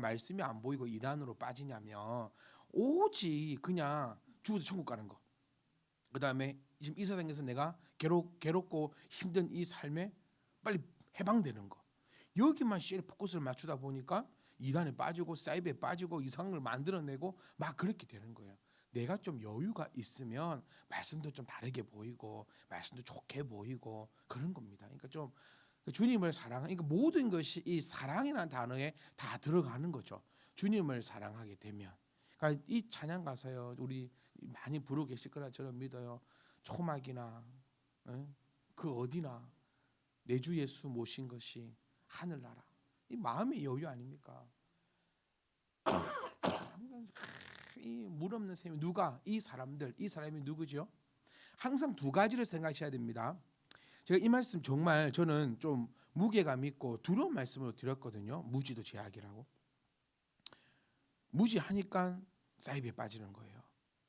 말씀이 안 보이고 이단으로 빠지냐면 오직 그냥 죽어서 천국 가는 거. 그다음에 지금 이 세상에서 내가 괴롭고 힘든 이 삶에 빨리 해방되는 거. 여기만 시에 포커스를 맞추다 보니까 이단에 빠지고 사이버에 빠지고 이상을 만들어내고 막 그렇게 되는 거예요. 내가 좀 여유가 있으면 말씀도 좀 다르게 보이고 말씀도 좋게 보이고 그런 겁니다. 그러니까 좀 주님을 사랑하니까 모든 것이 이 사랑이라는 단어에 다 들어가는 거죠. 주님을 사랑하게 되면. 그러니까 이 찬양 가사요. 우리 많이 부르고 계실 거라 저는 믿어요. 초막이나 그 어디나 내 주 예수 모신 것이 하늘나라. 이 마음의 여유 아닙니까? 이 물 없는 셈이 누가 이 사람이 누구죠? 항상 두 가지를 생각하셔야 됩니다. 제가 이 말씀 정말 저는 좀 무게감 있고 두려운 말씀으로 드렸거든요. 무지도 제약이라고. 무지하니까 사이비에 빠지는 거예요.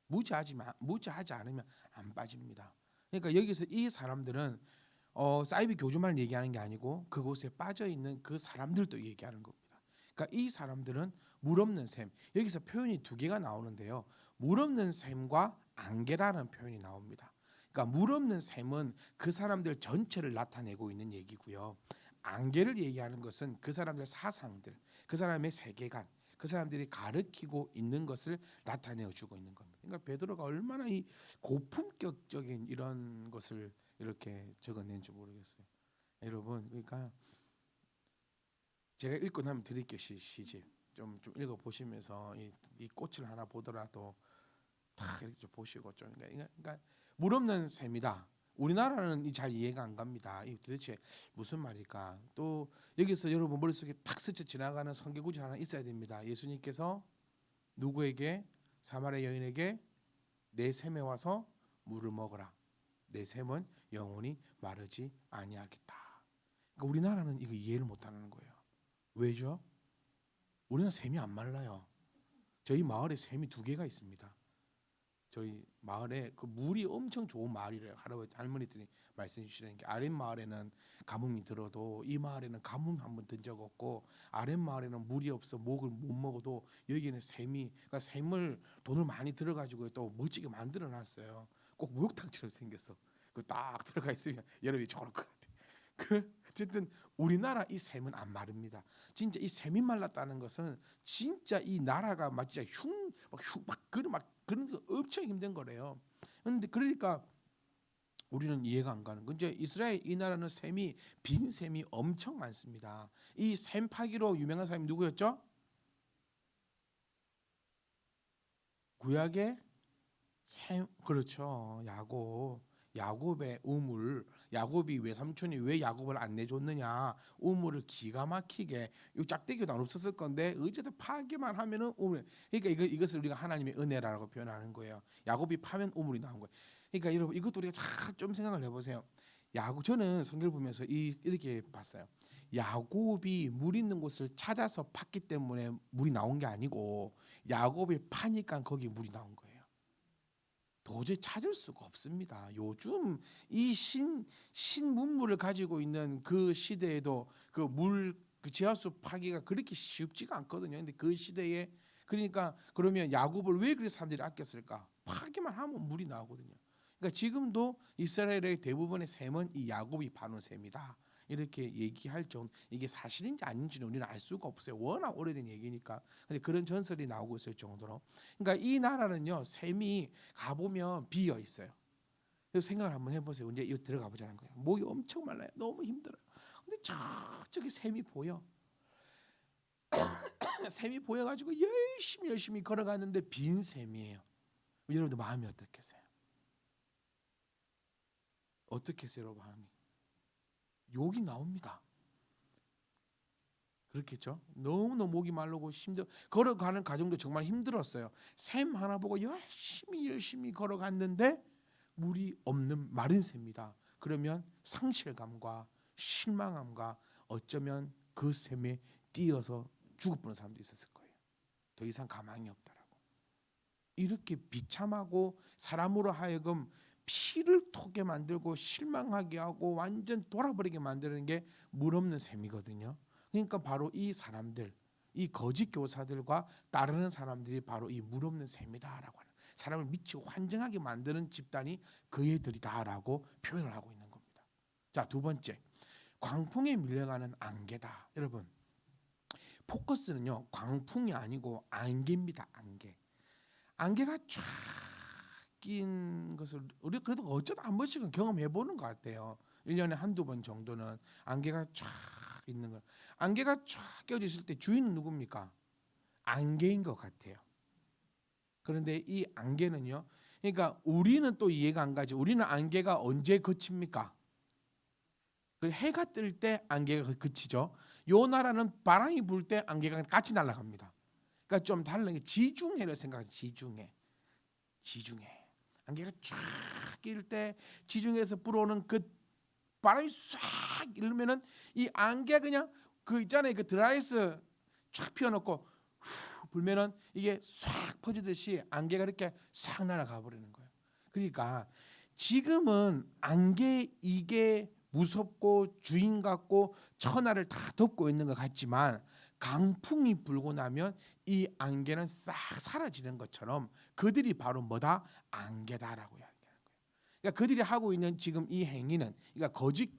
무지하지 않으면 안 빠집니다. 그러니까 여기서 이 사람들은 사이비 교주만 얘기하는 게 아니고 그곳에 빠져 있는 그 사람들도 얘기하는 겁니다. 그러니까 이 사람들은 물 없는 샘. 여기서 표현이 두 개가 나오는데요. 물 없는 샘과 안개라는 표현이 나옵니다. 그러니까 물 없는 샘은 그 사람들 전체를 나타내고 있는 얘기고요. 안개를 얘기하는 것은 그 사람들 사상들, 그 사람의 세계관, 그 사람들이 가르치고 있는 것을 나타내어 주고 있는 겁니다. 그러니까 베드로가 얼마나 이 고품격적인 이런 것을 이렇게 적어낸지 모르겠어요. 여러분, 그러니까 제가 읽고 나면 드릴게요. 시집 좀 읽어 보시면서 이 꽃을 하나 보더라도 다 이렇게 좀 보시고 좀 그러니까 물 없는 셈이다. 우리나라는 잘 이해가 안 갑니다. 이 도대체 무슨 말일까? 또 여기서 여러분 머릿속에 탁 스쳐 지나가는 성경 구절 하나 있어야 됩니다. 예수님께서 누구에게 사마리아 여인에게 내 샘에 와서 물을 먹어라. 내 샘은 영원히 마르지 아니하겠다. 그러니까 우리나라는 이거 이해를 못하는 거예요. 왜죠? 우리는 샘이 안 말라요. 저희 마을에 샘이 두 개가 있습니다. 저희 마을에 그 물이 엄청 좋은 마을이래요. 할아버지 할머니들이 말씀해 주시는 게 아랫 마을에는 가뭄이 들어도 이 마을에는 가뭄 한번 든 적 없고 아랫 마을에는 물이 없어 목을 못 먹어도 여기는 샘이 그러니까 샘을 돈을 많이 들어가지고 또 멋지게 만들어 놨어요. 꼭 목욕탕처럼 생겼어. 그 딱 들어가 있으면 여름이 좋을 것 같아. 그 어쨌든 우리나라 이 샘은 안 마릅니다. 진짜 이 샘이 말랐다는 것은 진짜 이 나라가 막 진짜 그런 거 엄청 힘든 거래요. 그런데 그러니까 우리는 이해가 안 가는 건 이제 이스라엘 이 나라는 샘이 빈 샘이 엄청 많습니다. 이 샘 파기로 유명한 사람이 누구였죠? 구약의 샘 그렇죠. 야곱의 우물. 야곱이 외삼촌이 왜 야곱을 안 내줬느냐? 우물을 기가 막히게 이 짝대기도 안 없었을 건데 어쨌든 파기만 하면은 우물. 그러니까 이것을 우리가 하나님의 은혜라고 표현하는 거예요. 야곱이 파면 우물이 나온 거예요. 그러니까 여러분 이것도 우리가 잘 좀 생각을 해보세요. 저는 성경을 보면서 이렇게 봤어요. 야곱이 물 있는 곳을 찾아서 팠기 때문에 물이 나온 게 아니고 야곱이 파니까 거기 물이 나온 거예요. 도저히 찾을 수가 없습니다. 요즘 이 신문물을 가지고 있는 그 시대에도 그 지하수 파기가 그렇게 쉽지가 않거든요. 근데 그 시대에 그러니까 그러면 야곱을 왜 그렇게 사람들이 아꼈을까? 파기만 하면 물이 나오거든요. 그러니까 지금도 이스라엘의 대부분의 셈은 이 야곱이 파놓은 셈이다. 이렇게 얘기할 정도 이게 사실인지 아닌지는 우리는 알 수가 없어요. 워낙 오래된 얘기니까. 근데 그런 전설이 나오고 있을 정도로. 그러니까 이 나라는요. 셈이 가보면 비어 있어요. 그래서 생각을 한번 해보세요. 이제 여기 들어가 보자는 거예요. 목이 엄청 말라요. 너무 힘들어요. 근데 저기 셈이 보여. 셈이 보여가지고 열심히 걸어가는데 빈 셈이에요. 여러분들 마음이 어떻겠어요? 어떻겠어요, 여러분 마음이? 욕이 나옵니다. 그렇겠죠? 너무너무 목이 마르고 걸어가는 과정도 정말 힘들었어요. 샘 하나 보고 열심히 걸어갔는데 물이 없는 마른 샘이다. 그러면 상실감과 실망함과 어쩌면 그 샘에 뛰어서 죽어버리는 사람도 있었을 거예요. 더 이상 가망이 없다라고. 이렇게 비참하고 사람으로 하여금 피를 토게 만들고 실망하게 하고 완전 돌아버리게 만드는 게 물 없는 셈이거든요. 그러니까 바로 이 사람들 이 거짓 교사들과 따르는 사람들이 바로 이 물없는 셈이다라고 하는, 사람을 미치고 환장하게 만드는 집단이 그 애들이다라고 표현을 하고 있는 겁니다. 자, 두 번째, 광풍에 밀려가는 안개다. 여러분, 포커스는요 광풍이 아니고 안개입니다. 안개가 쫙 낀 것을 우리 그래도 어쩌다 한 번씩은 경험해 보는 것 같아요. 1년에 한두 번 정도는 안개가 쫙 있는 걸. 안개가 쫙 껴져 있을 때 주인은 누굽니까? 안개인 것 같아요. 그런데 이 안개는요, 그러니까 우리는 또 이해가 안 가죠. 우리는 안개가 언제 그칩니까? 그 해가 뜰 때 안개가 그치죠. 요 나라는 바람이 불 때 안개가 같이 날아갑니다. 그러니까 좀 다른 게 지중해를 생각하죠. 지중해 안개가 쫙 낄 때 지중해에서 불어오는 그 바람이 싹 일면은 이 안개 그냥 그 있잖아요. 그 드라이스 쫙 피워놓고 후 불면은 이게 싹 퍼지듯이 안개가 이렇게 싹 날아가 버리는 거예요. 그러니까 지금은 안개 이게 무섭고 주인 같고 천하를 다 덮고 있는 것 같지만 강풍이 불고 나면 이 안개는 싹 사라지는 것처럼 그들이 바로 뭐다? 안개다라고 이야기하는 거예요. 그러니까 그들이 하고 있는 지금 이 행위는, 그러니까 거짓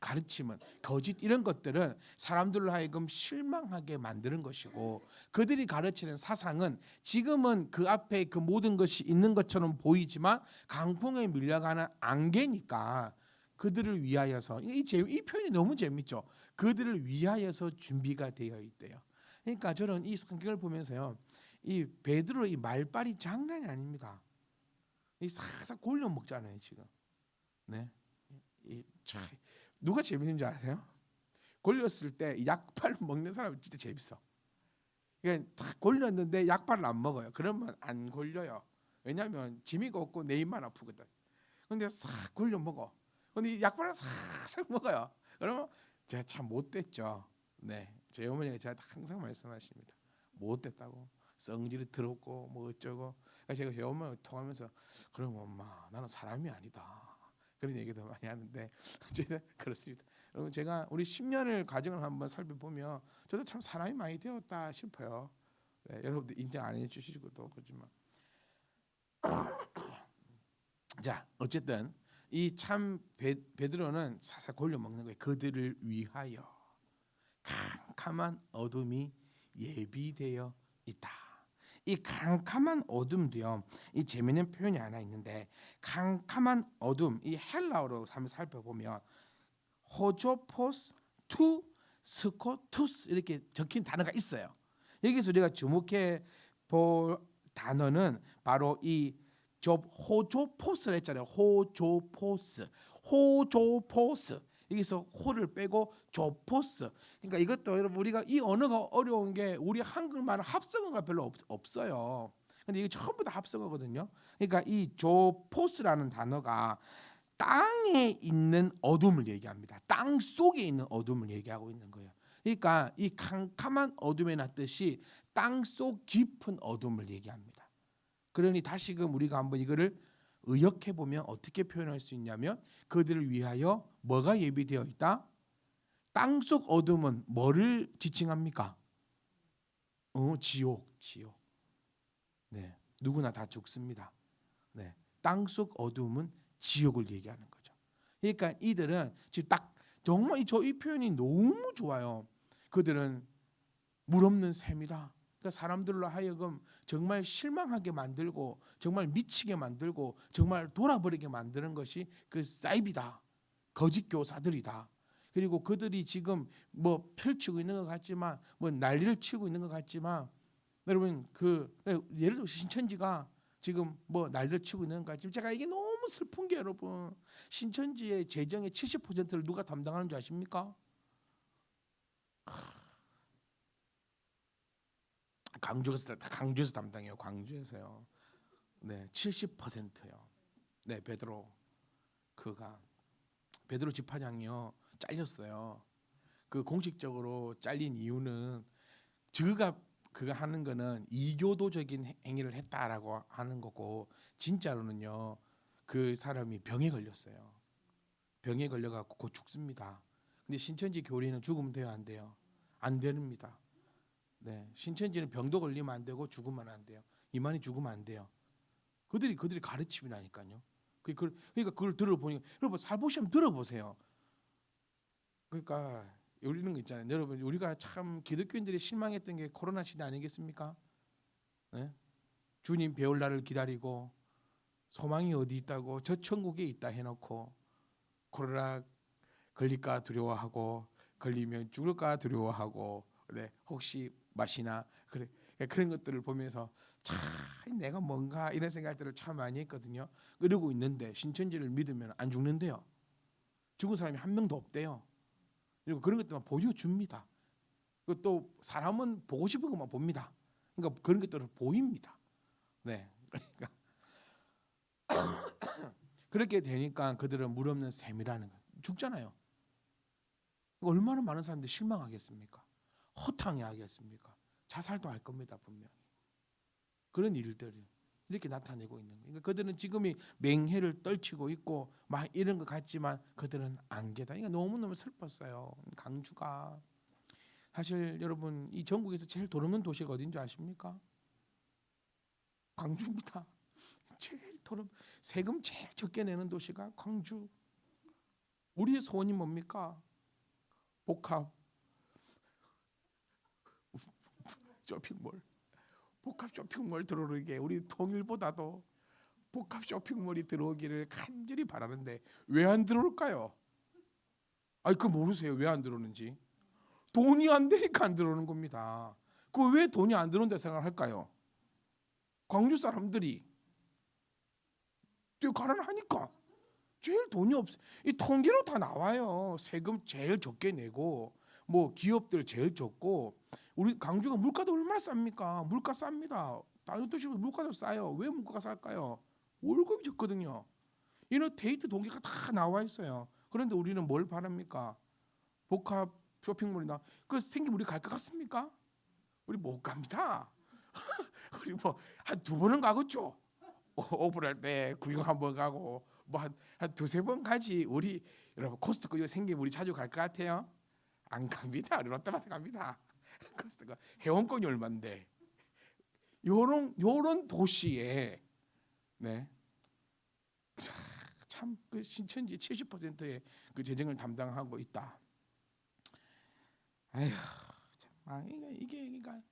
가르침은, 거짓 이런 것들은 사람들로 하여금 실망하게 만드는 것이고, 그들이 가르치는 사상은 지금은 그 앞에 그 모든 것이 있는 것처럼 보이지만 강풍에 밀려가는 안개니까 그들을 위하여서, 이 표현이 너무 재밌죠. 그들을 위하여서 준비가 되어 있대요. 그러니까 저는 이 성경을 보면서요, 이 베드로 이 말빨이 장난이 아닙니다. 이 싹싹 골려 먹잖아요 지금. 네, 이 참, 누가 재밌는 줄 아세요? 골렸을 때 약발 먹는 사람이 진짜 재밌어. 그러니까 딱 골렸는데 약발을 안 먹어요. 그러면 안 골려요. 왜냐하면 재미가 없고 내 입만 아프거든. 근데 싹 골려 먹어. 근데 이 약발을 싹싹 먹어요. 그러면 제가 참 못됐죠. 네, 제 어머니가 제가 항상 말씀하십니다. 못됐다고. 성질이 더럽고 뭐 어쩌고. 그러니까 제가 제 엄마랑 통하면서 그럼 엄마 나는 사람이 아니다. 그런 얘기도 많이 하는데 어쨌든 그렇습니다. 여러분 제가 우리 10년을 과정을 한번 살펴보면 저도 참 사람이 많이 되었다 싶어요. 네, 여러분들 인정 안 해주시고도 그렇지만 자 어쨌든 이 참 베드로는 사사 골려 먹는 거예요. 그들을 위하여 캄캄한 어둠이 예비되어 있다. 이 캄캄한 어둠도요. 이 재미있는 표현이 하나 있는데 캄캄한 어둠 이 헬라어로 한번 살펴보면 호조포스 투 스코투스 이렇게 적힌 단어가 있어요. 여기서 우리가 주목해 볼 단어는 바로 이 호조포스를 했잖아요. 호조포스 여기서 호를 빼고 조포스. 그러니까 이것도 여러분 우리가 이 언어가 어려운 게 우리 한글말 합성어가 별로 없어요. 근데 이게 전부 다 합성어거든요. 그러니까 이 조포스라는 단어가 땅에 있는 어둠을 얘기합니다. 땅 속에 있는 어둠을 얘기하고 있는 거예요. 그러니까 이 캄캄한 어둠이나 뜻이 땅 속 깊은 어둠을 얘기합니다. 그러니 다시금 우리가 한번 이거를 의역해 보면 어떻게 표현할 수 있냐면 그들을 위하여 뭐가 예비되어 있다? 땅 속 어둠은 뭐를 지칭합니까? 지옥. 네, 누구나 다 죽습니다. 네, 땅 속 어둠은 지옥을 얘기하는 거죠. 그러니까 이들은 지금 딱 정말 이 표현이 너무 좋아요. 그들은 물 없는 셈이다. 그러니까 사람들로 하여금 정말 실망하게 만들고 정말 미치게 만들고 정말 돌아버리게 만드는 것이 그 사이비다. 거짓 교사들이다. 그리고 그들이 지금 뭐 펼치고 있는 것 같지만 뭐 난리를 치고 있는 것 같지만 여러분 그 예를 들어 신천지가 지금 뭐 난리를 치고 있는 것 같지만 제가 이게 너무 슬픈 게 여러분 신천지의 재정의 70%를 누가 담당하는 줄 아십니까? 강주에서 담당해요. 광주에서요. 네, 70%요. 네, 베드로 집사장이요 잘렸어요. 그 공식적으로 잘린 이유는 그가 하는 거는 이교도적인 행위를 했다라고 하는 거고 진짜로는요 그 사람이 병에 걸렸어요. 병에 걸려갖고 곧 죽습니다. 근데 신천지 교리는 죽으면 돼요, 안 돼요? 안 됩니다. 네, 신천지는 병도 걸리면 안 되고 죽으면 안 돼요. 이만희 죽으면 안 돼요. 그들이 가르침이라니까요. 그러니까 그걸 들어보니까 여러분 살포시 한번 들어보세요. 그러니까 우리는 거 있잖아요. 여러분 우리가 참 기독교인들이 실망했던 게 코로나 시대 아니겠습니까? 네? 주님 배울 날을 기다리고 소망이 어디 있다고 저 천국에 있다 해놓고 코로나 걸릴까 두려워하고 걸리면 죽을까 두려워하고 네, 혹시 맛이나 그런 것들을 보면서 참 내가 뭔가 이런 생각들을 참 많이 했거든요. 그러고 있는데 신천지를 믿으면 안 죽는데요. 죽은 사람이 한 명도 없대요. 그리고 그런 것들만 보여줍니다. 그리고 또 사람은 보고 싶은 것만 봅니다. 그러니까 그런 것들을 보입니다. 네, 그러니까 그렇게 되니까 그들은 물 없는 셈이라는 거예요. 죽잖아요. 얼마나 많은 사람들이 실망하겠습니까? 허탕해하겠습니까? 자살도 할 겁니다, 분명히. 그런 일들이 이렇게 나타내고 있는 거예요. 그러니까 그들은 지금이 맹해를 떨치고 있고 막 이런 것 같지만 그들은 안개다. 그러니까 너무너무 슬펐어요. 강주가 사실 여러분 이 전국에서 제일 돈 없는 도시가 어딘지 아십니까? 광주입니다. 제일 돈 세금 제일 적게 내는 도시가 광주. 우리의 소원이 뭡니까? 복합 쇼핑몰. 복합 쇼핑몰 들어오게 우리 통일보다도 복합 쇼핑몰이 들어오기를 간절히 바라는데 왜 안 들어올까요? 아니 그 모르세요? 왜 안 들어오는지? 돈이 안 되니까 안 들어오는 겁니다. 그 왜 돈이 안 들어온다 생각할까요? 광주 사람들이 뛰어 가난하니까 제일 돈이 없어. 이 통계로 다 나와요. 세금 제일 적게 내고 뭐 기업들 제일 적고 우리 광주가 물가도 얼마나 쌉니까? 물가 쌉니다. 다른 도시보다 물가도 싸요. 왜 물가가 쌀까요? 월급이 적거든요. 이런 데이트 동기가 다 나와 있어요. 그런데 우리는 뭘 바랍니까? 복합 쇼핑몰이나 그 생기면 우리 갈 것 같습니까? 우리 못 갑니다. 우리 뭐 한 두 번은 가겠죠. 오픈할 때 구경 한번 가고 뭐 한 두세 번 가지. 우리 여러분 코스트코 이거 생기면 우리 자주 갈 것 같아요? 안 갑니다. 우리 롯데마트 갑니다. 코스트코 회원권이 얼마인데? 요런 도시에 네. 참 그 신천지 70%의 그 재정을 담당하고 있다. 아휴, 참 이게 그러니까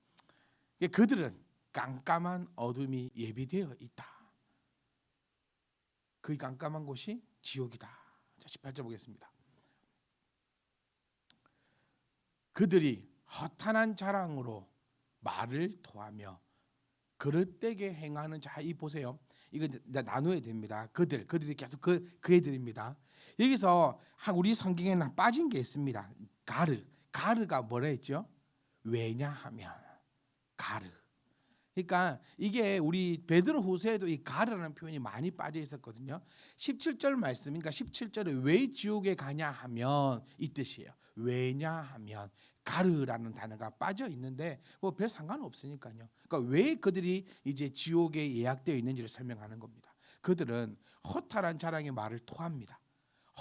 그들은 깜깜한 어둠이 예비되어 있다. 그 깜깜한 곳이 지옥이다. 자, 18절 보겠습니다. 그들이 허탄한 자랑으로 말을 토하며 그릇되게 행하는 자, 이 보세요. 이거 나눠야 됩니다. 그들이 계속 그 애들입니다. 여기서 우리 성경에는 빠진 게 있습니다. 가르가 뭐라 했죠? 왜냐하면 가르. 그러니까 이게 우리 베드로후서에도 이 가르라는 표현이 많이 빠져 있었거든요. 17절 말씀, 그러니까 17절에 왜 지옥에 가냐 하면 이 뜻이에요. 왜냐하면 가르라는 단어가 빠져 있는데 뭐 별 상관없으니까요. 그러니까 왜 그들이 이제 지옥에 예약되어 있는지를 설명하는 겁니다. 그들은 허탄한 자랑의 말을 토합니다.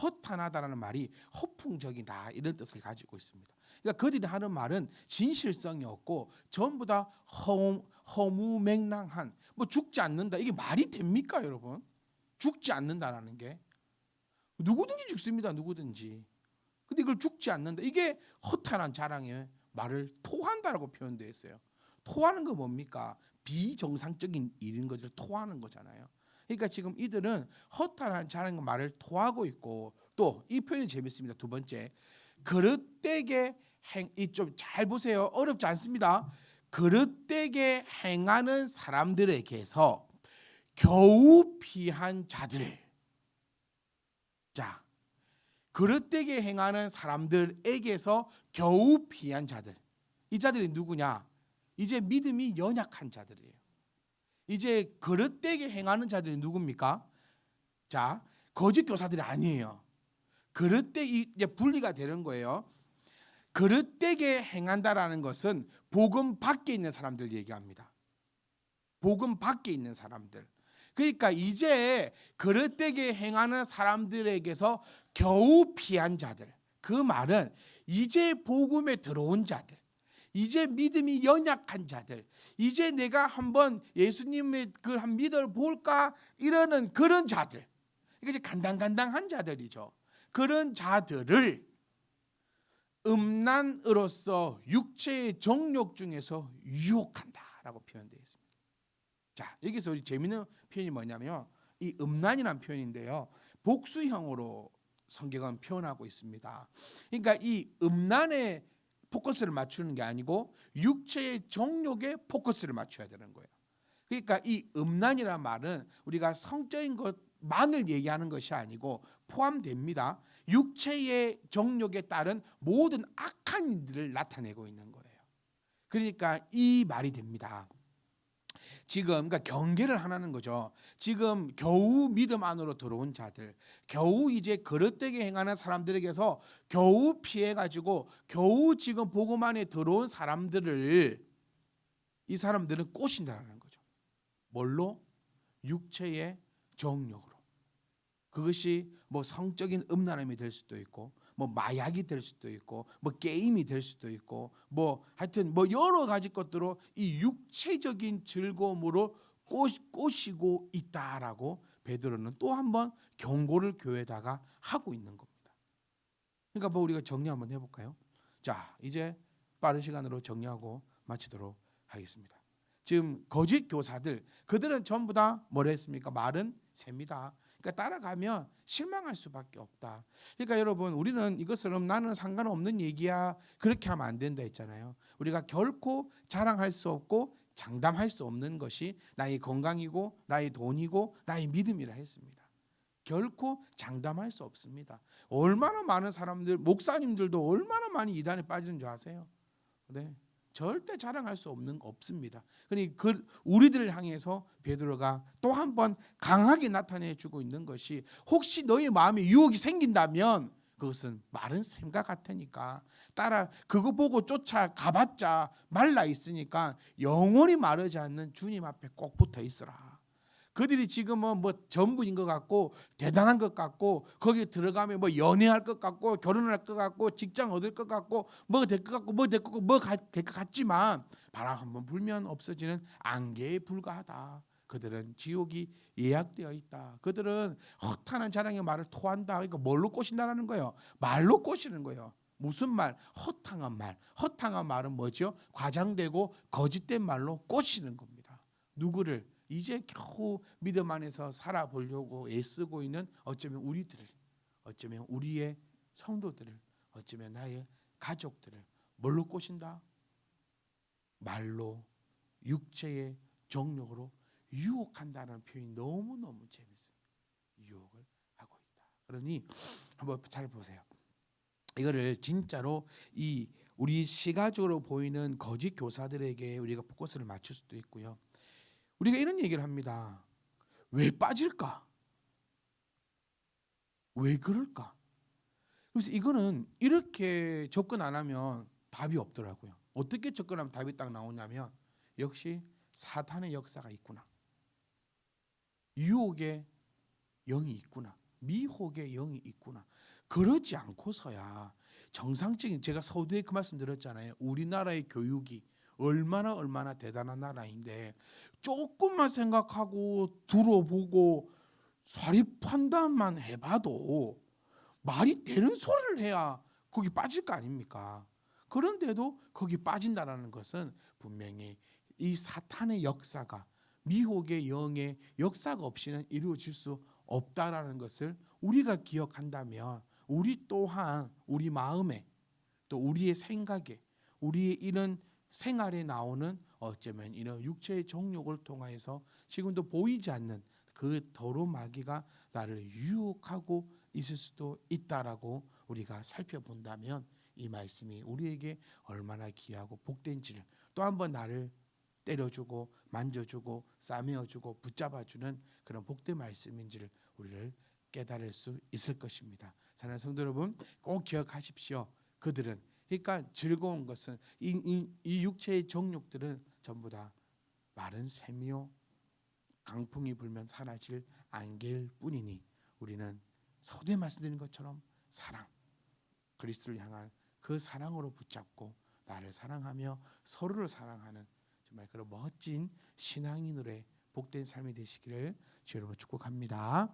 허탄하다라는 말이 허풍적이다 이런 뜻을 가지고 있습니다. 그러니까 그들이 하는 말은 진실성이 없고 전부 다 허무맹랑한 뭐 죽지 않는다 이게 말이 됩니까 여러분? 죽지 않는다라는 게 누구든지 죽습니다. 누구든지. 근데 이걸 죽지 않는다 이게 허탄한 자랑의 말을 토한다라고 표현되어 있어요. 토하는 거 뭡니까? 비정상적인 일인 것을 토하는 거잖아요. 그러니까 지금 이들은 허탄한 자랑의 말을 토하고 있고 또 이 표현이 재밌습니다. 두 번째 그릇되게 좀 잘 보세요. 어렵지 않습니다. 그릇되게 행하는 사람들에게서 겨우 피한 자들. 자, 그릇되게 행하는 사람들에게서 겨우 피한 자들. 이 자들이 누구냐? 이제 믿음이 연약한 자들이에요. 이제 그릇되게 행하는 자들이 누굽니까? 자, 거짓 교사들이 아니에요. 그릇되 이제 분리가 되는 거예요. 그릇되게 행한다라는 것은 복음 밖에 있는 사람들 얘기합니다. 복음 밖에 있는 사람들. 그러니까 이제 그릇되게 행하는 사람들에게서 겨우 피한 자들. 그 말은 이제 복음에 들어온 자들. 이제 믿음이 연약한 자들, 이제 내가 한번 예수님의 그 한 믿어 볼까 이러는 그런 자들, 이게 이제 간당간당한 자들이죠. 그런 자들을 음란으로서 육체의 정욕 중에서 유혹한다라고 표현되어 있습니다. 자, 여기서 우리 재미있는 표현이 뭐냐면 이 음란이라는 표현인데요, 복수형으로 성경은 표현하고 있습니다. 그러니까 이 음란에 포커스를 맞추는 게 아니고 육체의 정욕에 포커스를 맞춰야 되는 거예요. 그러니까 이 음란이라는 말은 우리가 성적인 것만을 얘기하는 것이 아니고 포함됩니다. 육체의 정욕에 따른 모든 악한 일들을 나타내고 있는 거예요. 그러니까 이 말이 됩니다. 지금 그러니까 경계를 하라는 거죠. 지금 겨우 믿음 안으로 들어온 자들, 겨우 이제 그릇되게 행하는 사람들에게서 겨우 피해 가지고 겨우 지금 복음 안에 들어온 사람들을, 이 사람들은 꼬신다는 거죠. 뭘로? 육체의 정욕으로. 그것이 뭐 성적인 음란함이 될 수도 있고, 뭐 마약이 될 수도 있고, 뭐 게임이 될 수도 있고, 뭐 하여튼 뭐 여러 가지 것들로 이 육체적인 즐거움으로 꼬시고 있다라고 베드로는 또 한 번 경고를 교회에다가 하고 있는 겁니다. 그러니까 뭐 우리가 정리 한번 해볼까요? 자, 이제 빠른 시간으로 정리하고 마치도록 하겠습니다. 지금 거짓 교사들, 그들은 전부 다 뭐라 했습니까? 말은 셉니다. 그러니까 따라가면 실망할 수밖에 없다. 그러니까 여러분, 우리는 이것을 나는 상관없는 얘기야 그렇게 하면 안 된다 했잖아요. 우리가 결코 자랑할 수 없고 장담할 수 없는 것이 나의 건강이고 나의 돈이고 나의 믿음이라 했습니다. 결코 장담할 수 없습니다. 얼마나 많은 사람들, 목사님들도 얼마나 많이 이단에 빠지는 줄 아세요? 네. 절대 자랑할 수 없습니다. 그러니 우리들을 향해서 베드로가 또 한 번 강하게 나타내 주고 있는 것이, 혹시 너희 마음에 유혹이 생긴다면 그것은 마른 샘과 같으니까 따라 그거 보고 쫓아가봤자 말라 있으니까 영원히 마르지 않는 주님 앞에 꼭 붙어 있으라. 그들이 지금은 뭐 전부인 것 같고 대단한 것 같고 거기 들어가면 뭐 연애할 것 같고 결혼할 것 같고 직장 얻을 것 같고 뭐 될 것 같고 뭐 될 것 같고 뭐 될 것 같지만 바람 한번 불면 없어지는 안개에 불과하다. 그들은 지옥이 예약되어 있다. 그들은 허탄한 자랑의 말을 토한다. 그러니까 뭘로 꼬신다라는 거예요? 말로 꼬시는 거예요. 무슨 말? 허탕한 말. 허탕한 말은 뭐죠? 과장되고 거짓된 말로 꼬시는 겁니다. 누구를? 이제 겨우 믿음 안에서 살아보려고 애쓰고 있는 어쩌면 우리들을, 어쩌면 우리의 성도들을, 어쩌면 나의 가족들을 뭘로 꼬신다? 말로, 육체의 정욕으로 유혹한다는 표현이 너무너무 재밌습니다. 유혹을 하고 있다. 그러니 한번 잘 보세요. 이거를 진짜로 이 우리 시가적으로 보이는 거짓 교사들에게 우리가 포커스를 맞출 수도 있고요. 우리가 이런 얘기를 합니다. 왜 빠질까? 왜 그럴까? 그래서 이거는 이렇게 접근 안 하면 답이 없더라고요. 어떻게 접근하면 답이 딱 나오냐면 역시 사탄의 역사가 있구나. 유혹의 영이 있구나. 미혹의 영이 있구나. 그러지 않고서야 정상적인, 제가 서두에 그 말씀 드렸잖아요. 우리나라의 교육이 얼마나 대단한 나라인데 조금만 생각하고 들어보고 사립 판단만 해봐도 말이 되는 소리를 해야 거기 빠질 거 아닙니까? 그런데도 거기 빠진다라는 것은 분명히 이 사탄의 역사가, 미혹의 영의 역사가 없이는 이루어질 수 없다라는 것을 우리가 기억한다면 우리 또한 우리 마음에 또 우리의 생각에 우리의 이런 생활에 나오는 어쩌면 이런 육체의 정욕을 통하여서 지금도 보이지 않는 그 더러운 마귀가 나를 유혹하고 있을 수도 있다라고 우리가 살펴본다면 이 말씀이 우리에게 얼마나 귀하고 복된지를, 또 한 번 나를 때려주고 만져주고 싸매어주고 붙잡아주는 그런 복된 말씀인지를 우리를 깨달을 수 있을 것입니다. 사랑하는 성도 여러분, 꼭 기억하십시오. 그들은, 그러니까 즐거운 것은 이 육체의 정욕들은 전부 다 마른 샘이요 강풍이 불면 사라질 안개일 뿐이니 우리는 서두에 말씀드린 것처럼 사랑, 그리스도를 향한 그 사랑으로 붙잡고 나를 사랑하며 서로를 사랑하는 정말 그런 멋진 신앙인으로의 복된 삶이 되시기를 주 여러분 축복합니다.